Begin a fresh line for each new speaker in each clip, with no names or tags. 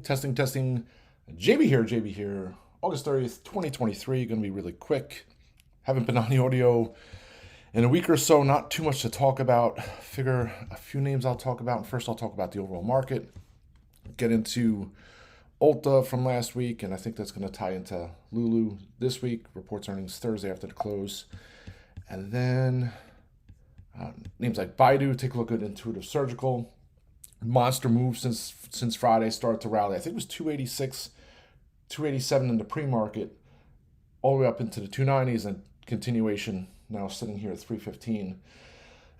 Testing, testing. JB here. August 30th, 2023. Going to be really quick. Haven't been on the audio in a week or so. Not too much to talk about. Figure a few names I'll talk about. First, I'll talk about the overall market. Get into ULTA from last week, and I think that's going to tie into LULU this week. Reports earnings Thursday after the close. And then names like Baidu, take a look at Intuitive Surgical. Monster move since Friday, started to rally. I think it was 286, 287 in the pre-market, all the way up into the 290s, and continuation now sitting here at 315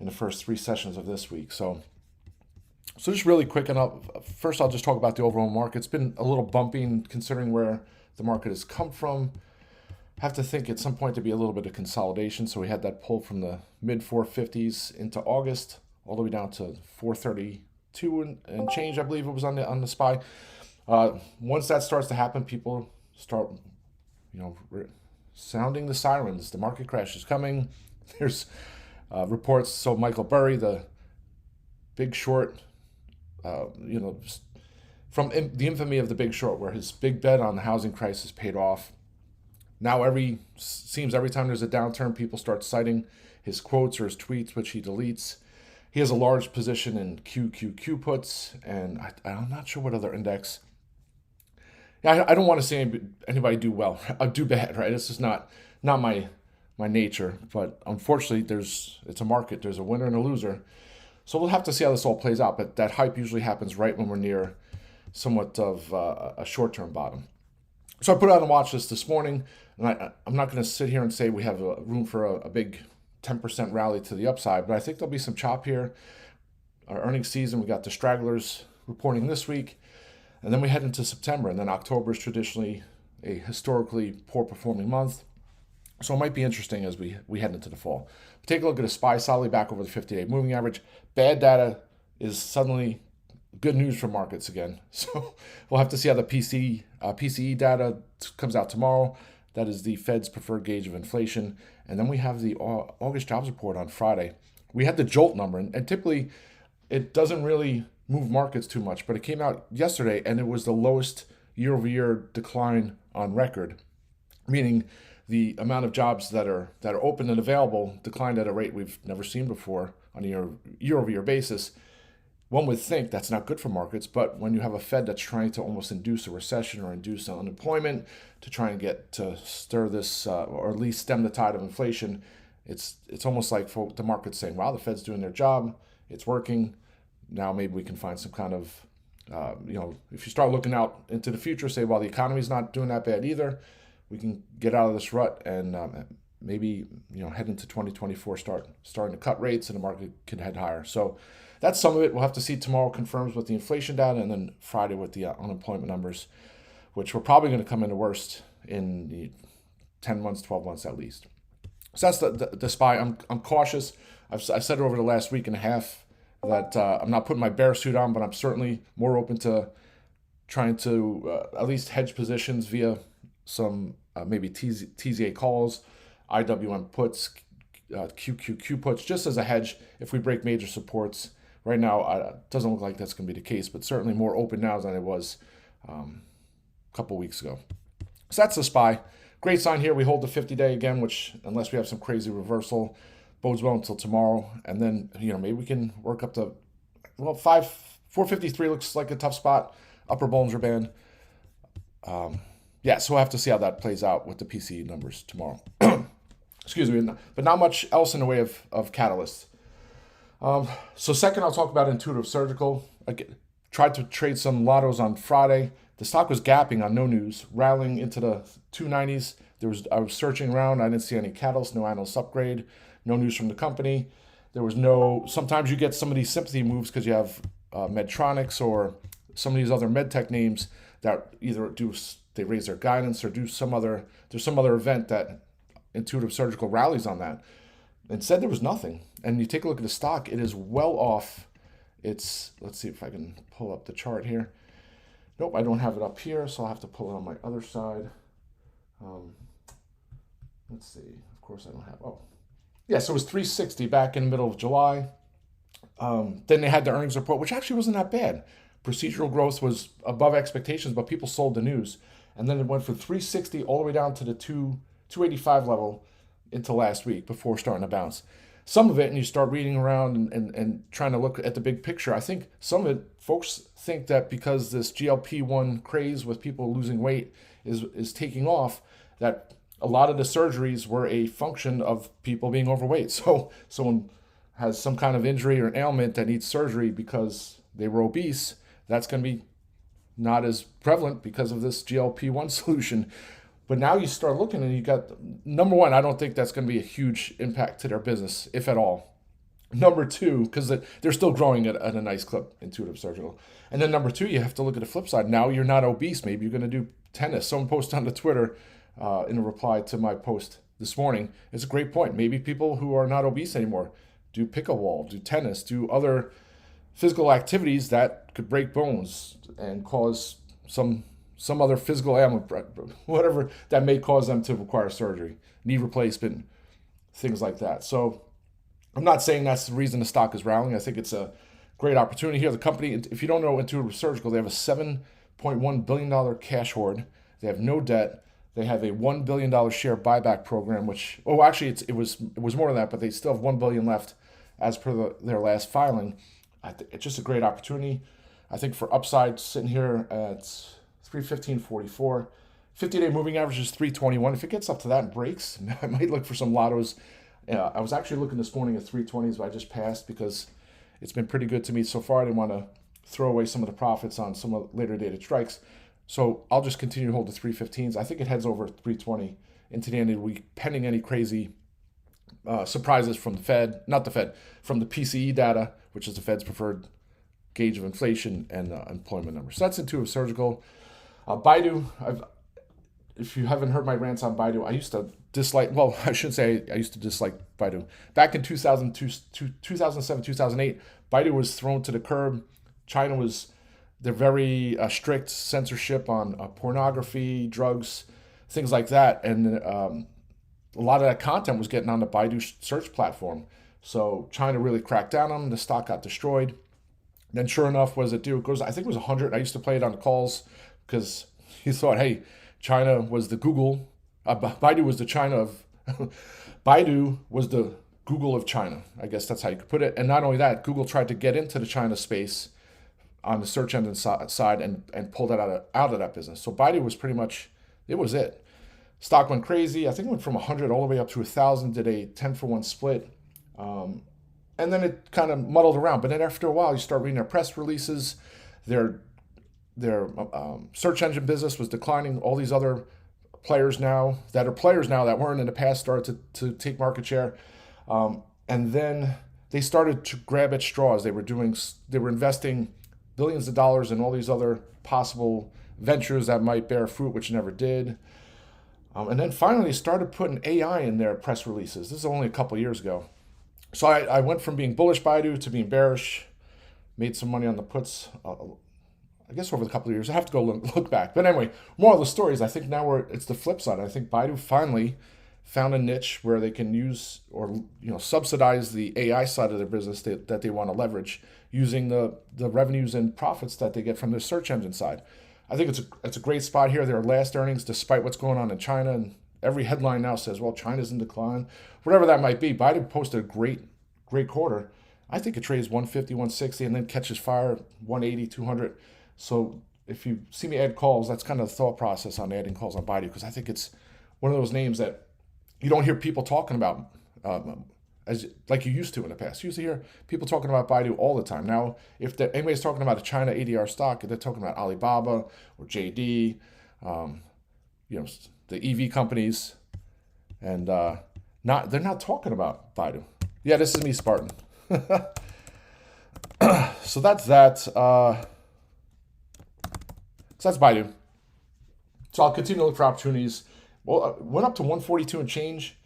in the first three sessions of this week. So just really quick, and first I'll just talk about the overall market. It's been a little bumpy considering where the market has come from. Have to think at some point to be a little bit of consolidation. So we had that pull from the mid 450s into August, all the way down to 432 and change, I believe it was on the SPY. Once that starts to happen, people start, sounding the sirens. The market crash is coming. There's reports. So Michael Burry, the Big Short, from the infamy of the Big Short, where his big bet on the housing crisis paid off. Now seems every time there's a downturn, people start citing his quotes or his tweets, which he deletes. He has a large position in QQQ puts, and I'm not sure what other index. I don't want to say anybody do bad, right? It's just not my nature. But unfortunately, it's a market. There's a winner and a loser. So we'll have to see how this all plays out. But that hype usually happens right when we're near somewhat of a short-term bottom. So I put out a watch list this morning, and I'm not going to sit here and say we have room for a big 10% rally to the upside, but I think there'll be some chop here. Our earnings season, we got the stragglers reporting this week, and then we head into September, and then October is traditionally a historically poor performing month. So it might be interesting as we head into the fall. Take a look at a SPY solidly back over the 50-day moving average. Bad data is suddenly good news for markets again. So we'll have to see how the PCE data comes out tomorrow. That is the Fed's preferred gauge of inflation. And then we have the August jobs report on Friday. We had the JOLT number, and typically it doesn't really move markets too much, but it came out yesterday and it was the lowest year-over-year decline on record, meaning the amount of jobs that are open and available declined at a rate we've never seen before on a year-over-year basis. One would think that's not good for markets, but when you have a Fed that's trying to almost induce a recession or induce unemployment to try and get to stir this or at least stem the tide of inflation, it's almost like for the market saying, wow, the Fed's doing their job, it's working. Now maybe we can find some kind of, if you start looking out into the future, say, well, the economy's not doing that bad either, we can get out of this rut and maybe head into 2024, starting to cut rates, and the market can head higher. So that's some of it. We'll have to see tomorrow confirms with the inflation data, and then Friday with the unemployment numbers, which we're probably going to come in the worst in the 10 months, 12 months at least. So that's the SPY. I'm cautious. I've said it over the last week and a half that I'm not putting my bear suit on, but I'm certainly more open to trying to at least hedge positions via some maybe TZA calls, IWM puts, QQQ puts, just as a hedge if we break major supports. Right now, it doesn't look like that's going to be the case, but certainly more open now than it was a couple weeks ago. So that's the SPY. Great sign here. We hold the 50-day again, which, unless we have some crazy reversal, bodes well until tomorrow. And then, maybe we can work up to, 453 looks like a tough spot, upper Bollinger Band. So we'll have to see how that plays out with the PCE numbers tomorrow. Excuse me, but not much else in the way of catalysts. So second, I'll talk about Intuitive Surgical. I tried to trade some lottos on Friday. The stock was gapping on no news, rallying into the 290s. I was searching around. I didn't see any catalyst, no analyst upgrade, no news from the company. Sometimes you get some of these sympathy moves because you have Medtronics or some of these other medtech names that either they raise their guidance or there's some other event that Intuitive Surgical rallies on that. Instead, there was nothing. And you take a look at the stock, it is well off. Let's see if I can pull up the chart here. Nope, I don't have it up here, so I'll have to pull it on my other side. Let's see. Of course, I don't have. So it was 360 back in the middle of July. Then they had the earnings report, which actually wasn't that bad. Procedural growth was above expectations, but people sold the news. And then it went from 360 all the way down to the 285 level into last week before starting to bounce. Some of it, and you start reading around and trying to look at the big picture, I think some of it, folks think that because this GLP-1 craze with people losing weight is taking off, that a lot of the surgeries were a function of people being overweight. So someone has some kind of injury or an ailment that needs surgery because they were obese, that's going to be not as prevalent because of this GLP-1 solution. But now you start looking and you got, number one, I don't think that's going to be a huge impact to their business, if at all. Number two, because they're still growing at a nice clip, Intuitive Surgical. And then number two, you have to look at the flip side. Now you're not obese. Maybe you're going to do tennis. Someone posted on the Twitter in a reply to my post this morning. It's a great point. Maybe people who are not obese anymore do pickleball, do tennis, do other physical activities that could break bones and cause some other physical ailment, whatever that may cause them to require surgery, knee replacement, things like that. So I'm not saying that's the reason the stock is rallying. I think it's a great opportunity here. The company, if you don't know Intuitive Surgical, they have a $7.1 billion cash hoard. They have no debt. They have a $1 billion share buyback program, which, actually it was more than that, but they still have $1 billion left as per their last filing. It's just a great opportunity. I think for upside, sitting here at 315.44. 50-day moving average is 321. If it gets up to that and breaks, I might look for some lottos. I was actually looking this morning at 320s, but I just passed because it's been pretty good to me so far. I didn't want to throw away some of the profits on some of the later dated strikes. So I'll just continue to hold the 315s. I think it heads over 320 into the end of the week, pending any crazy surprises from the Fed, not the Fed, from the PCE data, which is the Fed's preferred gauge of inflation and employment numbers. So that's Intuitive Surgical. Baidu, if you haven't heard my rants on Baidu, I used to dislike, I shouldn't say I used to dislike Baidu. Back in 2007, 2008, Baidu was thrown to the curb. China was, they're very strict censorship on pornography, drugs, things like that. And a lot of that content was getting on the Baidu search platform. So China really cracked down on them. The stock got destroyed. Then sure enough, what does it do? It goes, I think it was 100. I used to play it on the calls because he thought, hey, China was the Google. Baidu was the China of, Baidu was the Google of China. I guess that's how you could put it. And not only that, Google tried to get into the China space on the search engine side and pulled that out of that business. So Baidu was pretty much, it was it. Stock went crazy. I think it went from 100 all the way up to 1,000, did a 10-for-1 split. And then it kind of muddled around. But then after a while, you start reading their press releases. Their search engine business was declining. All these other players now that weren't in the past started to take market share. And then they started to grab at straws. They were investing billions of dollars in all these other possible ventures that might bear fruit, which never did. And then finally started putting AI in their press releases. This is only a couple of years ago. So I went from being bullish Baidu to being bearish, made some money on the puts, I guess over the couple of years. I have to go look back. But anyway, moral of the story is I think now it's the flip side. I think Baidu finally found a niche where they can use or subsidize the AI side of their business that they want to leverage using the revenues and profits that they get from their search engine side. I think it's a great spot here. Their last earnings, despite what's going on in China, and every headline now says, well, China's in decline. Whatever that might be, Baidu posted a great quarter. I think it trades 150, 160, and then catches fire 180, 200. So if you see me add calls, that's kind of the thought process on adding calls on Baidu, because I think it's one of those names that you don't hear people talking about as like you used to in the past. You used to hear people talking about Baidu all the time. Now, if anybody's talking about a China ADR stock, they're talking about Alibaba or JD, the EV companies, and they're not talking about Baidu. Yeah, this is me, Spartan. So that's that. So that's Baidu. So I'll continue to look for opportunities. Well, went up to 142 and change.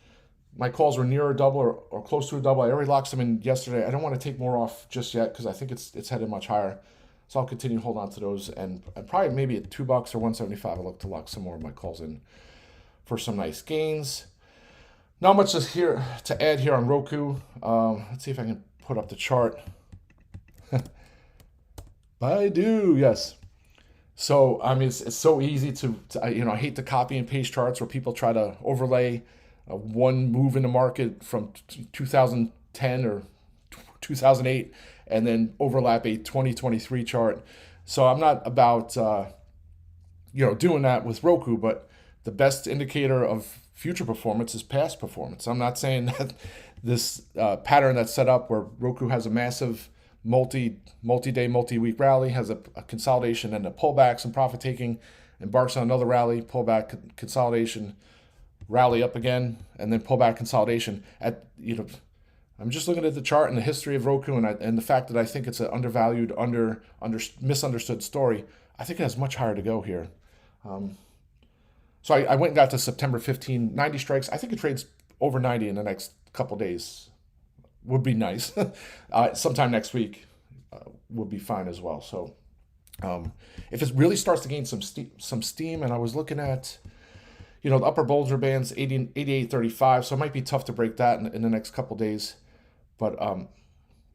My calls were near a double or close to a double. I already locked them in yesterday. I don't want to take more off just yet because I think it's headed much higher. So I'll continue to hold on to those, and probably maybe at $2 or 175, I'll look to lock some more of my calls in for some nice gains. Not much to add here on Roku. Let's see if I can put up the chart. I do, yes. So I mean, it's so easy I hate the copy and paste charts where people try to overlay one move in the market from 2010 or 2008 and then overlap a 2023 chart. So I'm not about doing that with Roku, but the best indicator of future performance is past performance. I'm not saying that this pattern that's set up where Roku has a massive multi-day, multi-week rally, has a consolidation and a pullback, some profit taking, embarks on another rally, pullback, consolidation, rally up again, and then pullback, consolidation. I'm just looking at the chart and the history of Roku, and the fact that I think it's an undervalued, misunderstood story. I think it has much higher to go here. So I went and got to September 15, 90 strikes. I think it trades over 90 in the next couple days. Would be nice. Sometime next week would be fine as well. So if it really starts to gain some steam, and I was looking at, the upper Bollinger Band's 88.35, so it might be tough to break that in the next couple days. But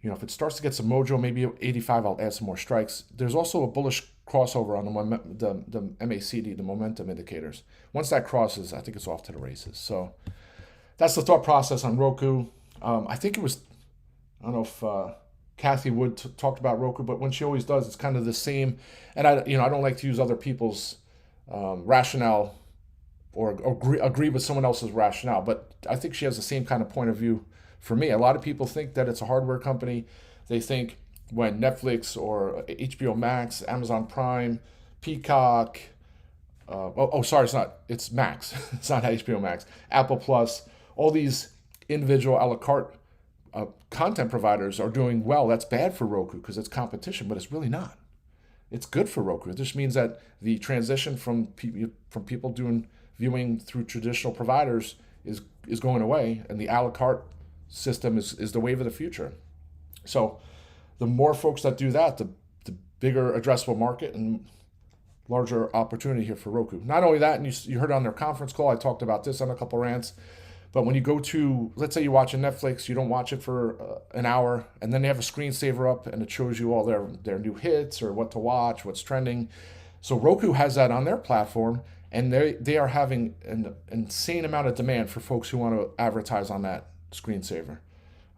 if it starts to get some mojo, maybe 85, I'll add some more strikes. There's also a bullish crossover on the MACD, the momentum indicators. Once that crosses, I think it's off to the races. So that's the thought process on Roku. I think it was, I don't know if Kathy Wood talked about Roku, but when she always does, it's kind of the same. And I don't like to use other people's rationale or agree with someone else's rationale, but I think she has the same kind of point of view for me. A lot of people think that it's a hardware company. They think when Netflix or HBO Max, Amazon Prime, Peacock, sorry, it's not. It's Max. It's not HBO Max. Apple Plus. All these individual a la carte content providers are doing well. That's bad for Roku because it's competition, but it's really not. It's good for Roku. It just means that the transition from people doing viewing through traditional providers is going away, and the a la carte system is the wave of the future. So the more folks that do that, the bigger addressable market and larger opportunity here for Roku. Not only that, and you heard on their conference call, I talked about this on a couple rants, but when you go to, let's say you watch a Netflix, you don't watch it for an hour, and then they have a screensaver up and it shows you all their new hits or what to watch, what's trending. So Roku has that on their platform, and they are having an insane amount of demand for folks who want to advertise on that screensaver.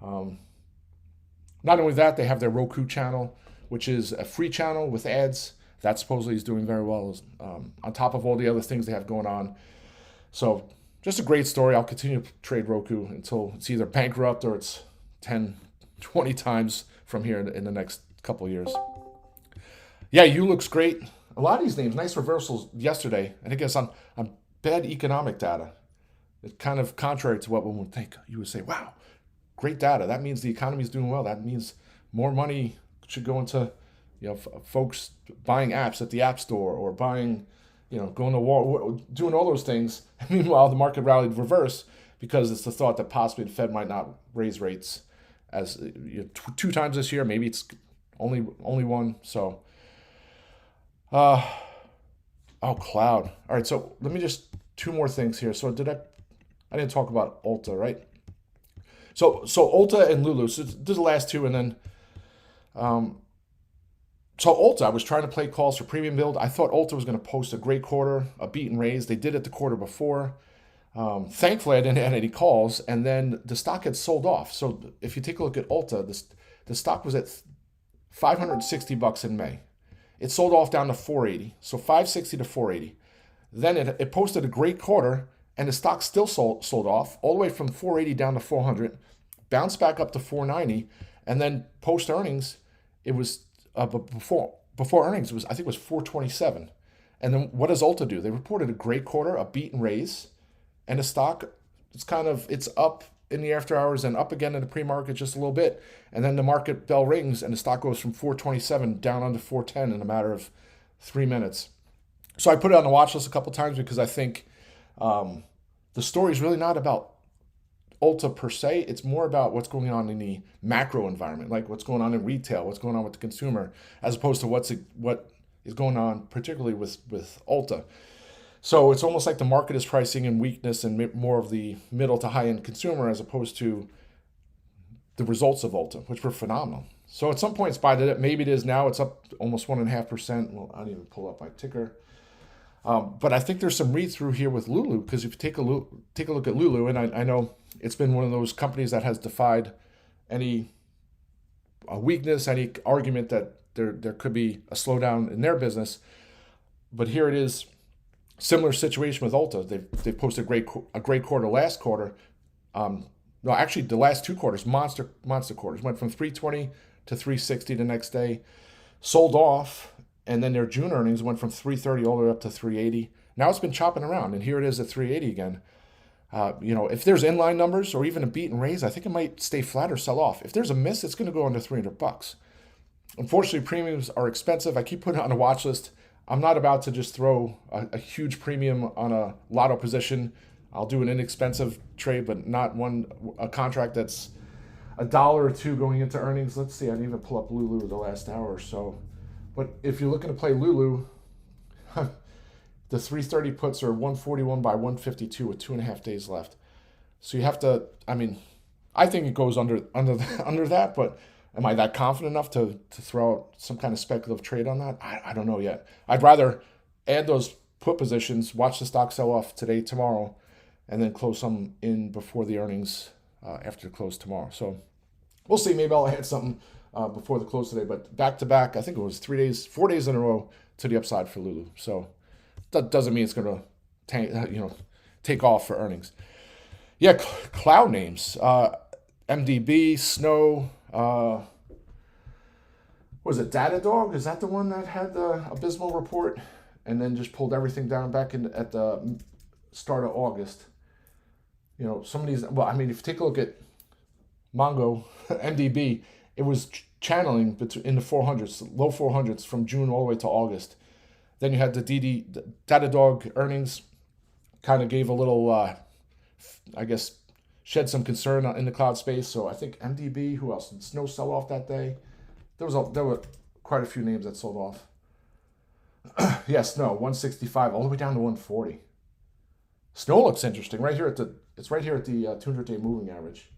Not only that, they have their Roku channel, which is a free channel with ads. That supposedly is doing very well on top of all the other things they have going on. So just a great story. I'll continue to trade Roku until it's either bankrupt or it's 10, 20 times from here in the next couple of years. Yeah, looks great. A lot of these names, nice reversals yesterday. And I guess on bad economic data. It's kind of contrary to what one would think. You would say, wow, great data. That means the economy is doing well. That means more money should go into folks buying apps at the App Store or buying, going to war, doing all those things. Meanwhile, the market rallied reverse because it's the thought that possibly the Fed might not raise rates as two times this year. Maybe it's only one. So, cloud. All right. So let me just two more things here. So I didn't talk about ULTA, right? So ULTA and LULU. So this is the last two, and then so ULTA, I was trying to play calls for premium build. I thought ULTA was going to post a great quarter, a beat and raise. They did it the quarter before. Thankfully, I didn't add any calls, and then the stock had sold off. So if you take a look at ULTA, the stock was at $560 in May. It sold off down to 480, so 560 to 480. Then it posted a great quarter, and the stock still sold off all the way from 480 down to 400, bounced back up to 490, and then post earnings, it was before earnings, I think it was 427. And then what does ULTA do? They reported a great quarter, a beat and raise, and the stock, it's up in the after hours and up again in the pre-market just a little bit. And then the market bell rings and the stock goes from 427 down under 410 in a matter of 3 minutes. So I put it on the watch list a couple times because I think the story is really not about ULTA per se. It's more about what's going on in the macro environment, like what's going on in retail, what's going on with the consumer, as opposed to what is going on particularly with ULTA. So it's almost like the market is pricing in weakness and more of the middle to high-end consumer as opposed to the results of ULTA, which were phenomenal. So at some point it's buy the dip. Maybe it is now. It's up almost 1.5%. Well, I didn't even pull up my ticker. But I think there's some read through here with Lulu, because if you take a look at Lulu, and I know it's been one of those companies that has defied any weakness, any argument that there could be a slowdown in their business. But here it is, similar situation with ULTA. They posted a great quarter last quarter. No, actually the last 2 quarters, monster quarters, went from 320 to 360 the next day, sold off, and then their June earnings went from 330 all the way up to 380. Now it's been chopping around, and here it is at 380 again. If there's inline numbers or even a beat and raise, I think it might stay flat or sell off. If there's a miss, it's going to go under $300. Unfortunately, premiums are expensive. I keep putting it on a watch list. I'm not about to just throw a huge premium on a lotto position. I'll do an inexpensive trade, but not a contract that's $1 or $2 going into earnings. Let's see, I didn't even pull up Lulu the last hour or so. But if you're looking to play Lulu, the 330 puts are 141 by 152 with 2.5 days left. So you have to, I think it goes under that, but am I that confident enough to throw out some kind of speculative trade on that? I don't know yet. I'd rather add those put positions, watch the stock sell off today, tomorrow, and then close some in before the earnings after the close tomorrow. So we'll see. Maybe I'll add something before the close today. But back to back, I think it was 4 days in a row to the upside for Lulu. So that doesn't mean it's going to take off for earnings. Yeah, cloud names. MDB, Snow. Was it Datadog? Is that the one that had the abysmal report and then just pulled everything down back at the start of August? Some of these, if you take a look at Mongo, MDB, it was channeling in the 400s, low 400s from June all the way to August. Then you had the Datadog earnings, kind of gave a little, shed some concern in the cloud space. So I think MDB, who else? Snow sell off that day. There were quite a few names that sold off. Yes, Snow 165 all the way down to 140. Snow looks interesting right here it's right here at the 200-day moving average.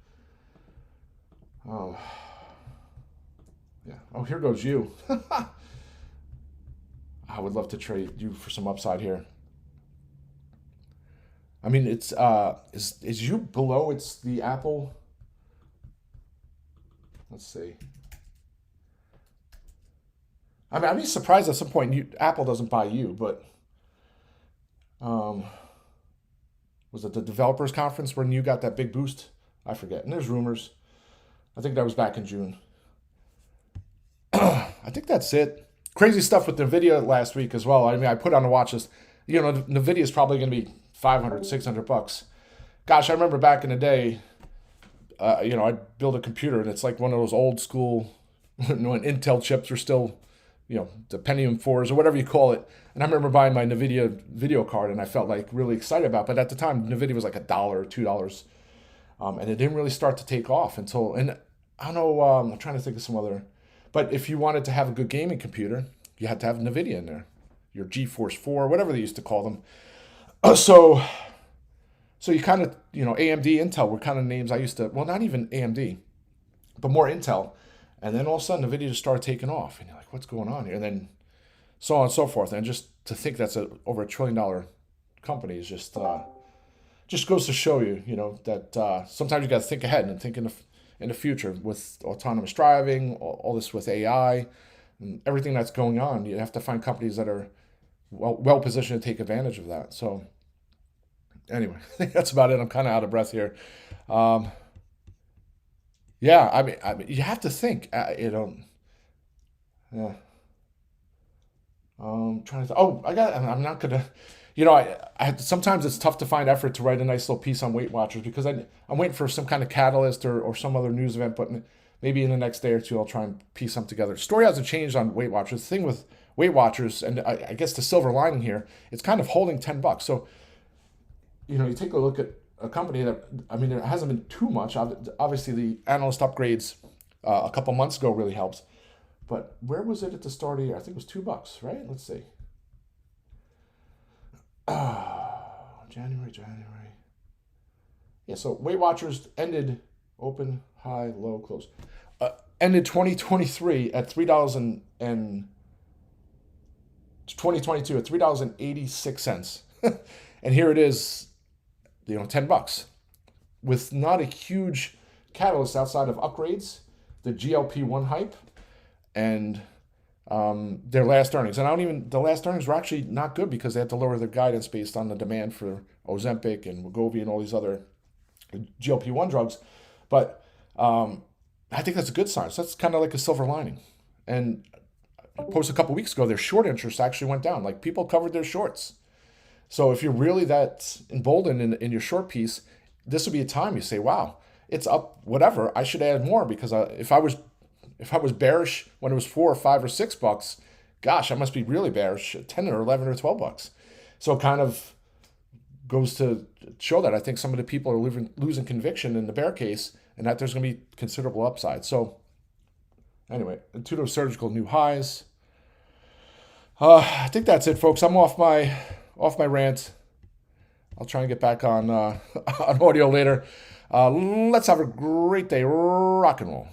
Oh, yeah. Oh, here goes you. I would love to trade you for some upside here. It's is you below? It's the Apple. Let's see. I'd be surprised at some point Apple doesn't buy you, but was it the developers conference when you got that big boost? I forget. And there's rumors. I think that was back in June. I think that's it. Crazy stuff with NVIDIA last week as well. I put on a watch list. NVIDIA is probably going to be $500, $600. Gosh, I remember back in the day, I'd build a computer and it's like one of those old school, when Intel chips were still, the Pentium 4s or whatever you call it. And I remember buying my NVIDIA video card and I felt like really excited about it. But at the time, NVIDIA was like $1 or $2. And it didn't really start to take off until, and I don't know, I'm trying to think of some other, but if you wanted to have a good gaming computer, you had to have NVIDIA in there, your GeForce 4, whatever they used to call them. So you kind of, AMD, Intel were kind of names I used to, well, not even AMD, but more Intel. And then all of a sudden, NVIDIA just started taking off. And you're like, what's going on here? And then so on and so forth. And just to think that's over $1 trillion company is just goes to show you, that sometimes you got to think ahead and think in the future with autonomous driving, all this with AI, and everything that's going on. You have to find companies that are well positioned to take advantage of that. So anyway, I think that's about it. I'm kind of out of breath here. Yeah, you have to think. Yeah. I'm trying to. I'm not gonna. Sometimes it's tough to find effort to write a nice little piece on Weight Watchers because I'm waiting for some kind of catalyst or some other news event. But maybe in the next day or two, I'll try and piece something together. Story hasn't changed on Weight Watchers. The thing with Weight Watchers, and I guess the silver lining here, it's kind of holding $10. So, you take a look at a company that, there hasn't been too much. Obviously, the analyst upgrades a couple months ago really helps. But where was it at the start of the year? I think it was $2, right? Let's see. January. Yeah, so Weight Watchers ended open, high, low, close. ended 2023 at $3 and 2022 at $3.86. And here it is, $10 with not a huge catalyst outside of upgrades, the GLP-1 hype, and their last earnings. And the last earnings were actually not good because they had to lower their guidance based on the demand for Ozempic and Wegovy and all these other GLP-1 drugs. But I think that's a good sign. So that's kind of like a silver lining. And I posted a couple weeks ago, their short interest actually went down. Like, people covered their shorts. So if you're really that emboldened in your short piece, this would be a time you say, wow, it's up, whatever, I should add more, because if I was bearish when it was $4 or $5 or $6, gosh, I must be really bearish at 10 or 11 or $12. So it kind of goes to show that I think some of the people are losing conviction in the bear case, and that there's going to be considerable upside. So anyway, Intuitive Surgical new highs. I think that's it, folks. I'm off my rant. I'll try and get back on audio later. Let's have a great day. Rock and roll.